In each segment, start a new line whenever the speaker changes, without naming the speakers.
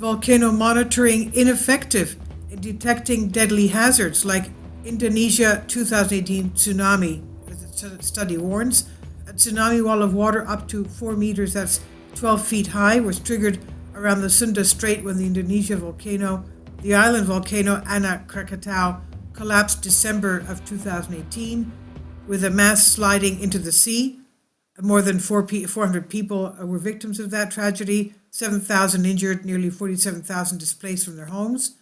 volcano monitoring ineffective in detecting deadly hazards like Indonesia 2018 tsunami. The study warns a tsunami wall of water up to 4 meters, that's 12 feet high, was triggered around the Sunda Strait when the Indonesia volcano, the island volcano Anak Krakatau, collapsed December of 2018 with a mass sliding into the sea. More than 400 people were victims of that tragedy, 7,000 injured, nearly 47,000 displaced from their homes.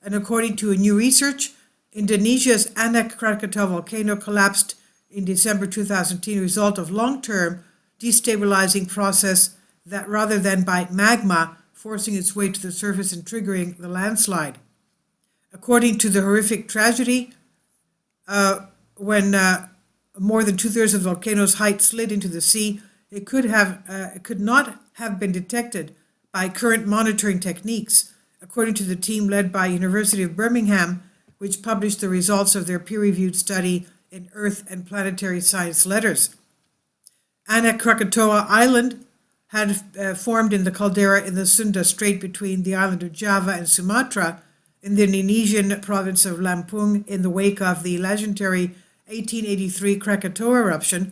And according to a new research, Indonesia's Anak Krakatau volcano collapsed in December 2010, a result of long-term destabilizing process that, rather than by magma forcing its way to the surface and triggering the landslide. According to the horrific tragedy, when more than two-thirds of the volcano's height slid into the sea, it could not have been detected by current monitoring techniques, according to the team led by University of Birmingham, which published the results of their peer-reviewed study in Earth and Planetary Science Letters. Anak Krakatoa Island had formed in the caldera in the Sunda Strait between the island of Java and Sumatra in the Indonesian province of Lampung in the wake of the legendary 1883 Krakatoa eruption.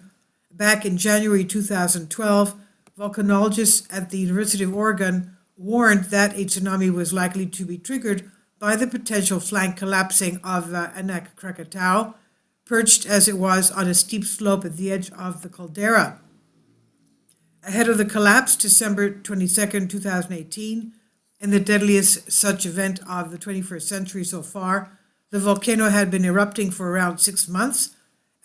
Back in January 2012, volcanologists at the University of Oregon warned that a tsunami was likely to be triggered by the potential flank collapsing of Anak Krakatau, perched as it was on a steep slope at the edge of the caldera. Ahead of the collapse, December 22, 2018, and the deadliest such event of the 21st century so far, the volcano had been erupting for around 6 months.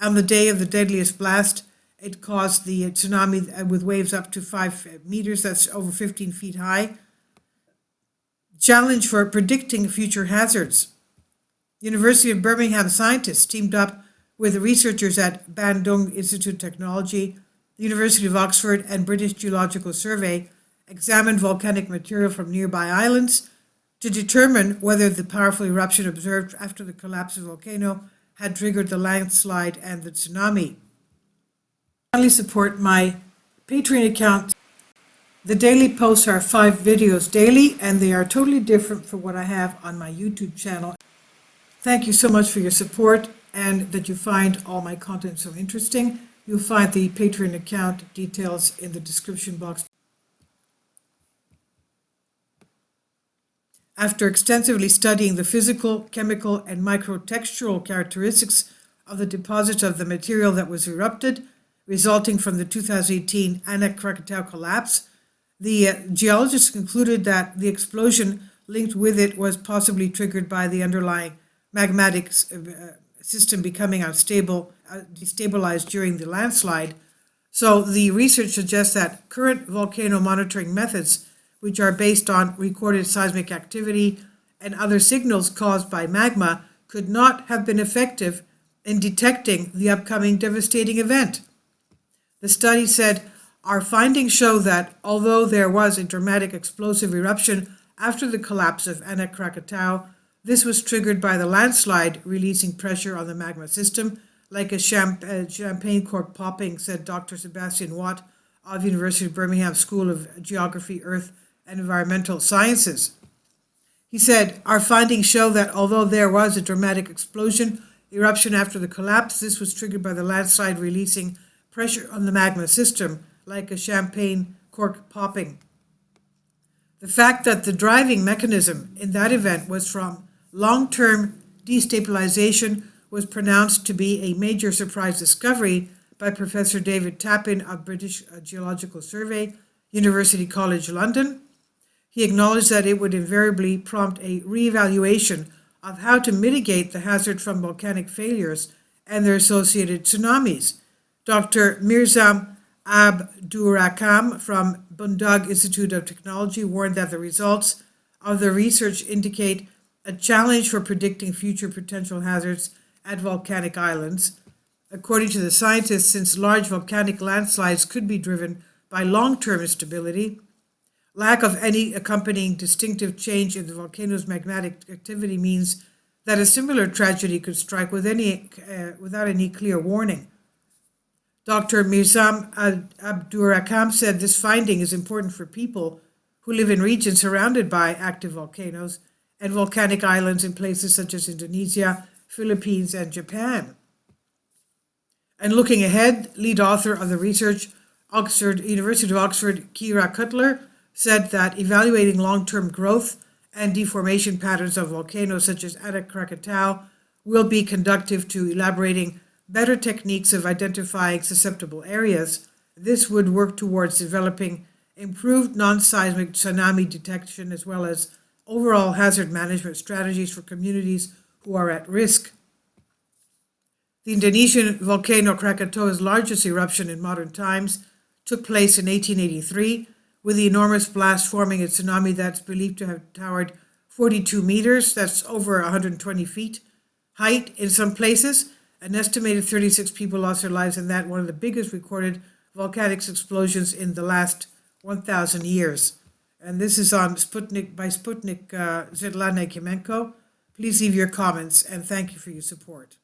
On the day of the deadliest blast, it caused the tsunami with waves up to 5 meters, that's over 15 feet high. Challenge for predicting future hazards. University of Birmingham scientists teamed up with researchers at Bandung Institute of Technology, the University of Oxford, and British Geological Survey examined volcanic material from nearby islands to determine whether the powerful eruption observed after the collapse of the volcano had triggered the landslide and the tsunami. Finally, support my Patreon account. The daily posts are 5 videos daily, and they are totally different from what I have on my YouTube channel. Thank you so much for your support and that you find all my content so interesting. You'll find the Patreon account details in the description box. After extensively studying the physical, chemical, and microtextural characteristics of the deposits of the material that was erupted, resulting from the 2018 Anak Krakatau collapse, the geologists concluded that the explosion linked with it was possibly triggered by the underlying magmatic system becoming unstable, destabilized during the landslide. So the research suggests that current volcano monitoring methods, which are based on recorded seismic activity and other signals caused by magma, could not have been effective in detecting the upcoming devastating event. The study said, "Our findings show that although there was a dramatic explosive eruption after the collapse of Anak Krakatau, this was triggered by the landslide releasing pressure on the magma system, like a champagne cork popping," said Dr. Sebastian Watt of University of Birmingham School of Geography, Earth and Environmental Sciences. He said, "Our findings show that although there was a dramatic eruption after the collapse, this was triggered by the landslide releasing pressure on the magma system, like a champagne cork popping. The fact that the driving mechanism in that event was from long-term destabilization was pronounced to be a major surprise discovery by Professor David Tapin of British Geological Survey, University College London. He acknowledged that it would invariably prompt a re-evaluation of how to mitigate the hazard from volcanic failures and their associated tsunamis. Dr. Mirzam Abdurakam from Bandung Institute of Technology warned that the results of the research indicate a challenge for predicting future potential hazards at volcanic islands. According to the scientists, since large volcanic landslides could be driven by long-term instability, lack of any accompanying distinctive change in the volcano's magmatic activity means that a similar tragedy could strike without any clear warning. Dr. Mirzam Abdurakam said this finding is important for people who live in regions surrounded by active volcanoes and volcanic islands in places such as Indonesia, Philippines, and Japan. And looking ahead, lead author of the research, University of Oxford, Kira Cutler, said that evaluating long-term growth and deformation patterns of volcanoes such as Anak Krakatau will be conducive to elaborating better techniques of identifying susceptible areas. This would work towards developing improved non-seismic tsunami detection as well as overall hazard management strategies for communities who are at risk. The Indonesian volcano Krakatau's largest eruption in modern times took place in 1883, with the enormous blast forming a tsunami that's believed to have towered 42 meters, that's over 120 feet, height in some places. An estimated 36 people lost their lives in that, one of the biggest recorded volcanic explosions in the last 1,000 years. And this is on Sputnik by Svetlana Kimenko. Please leave your comments and thank you for your support.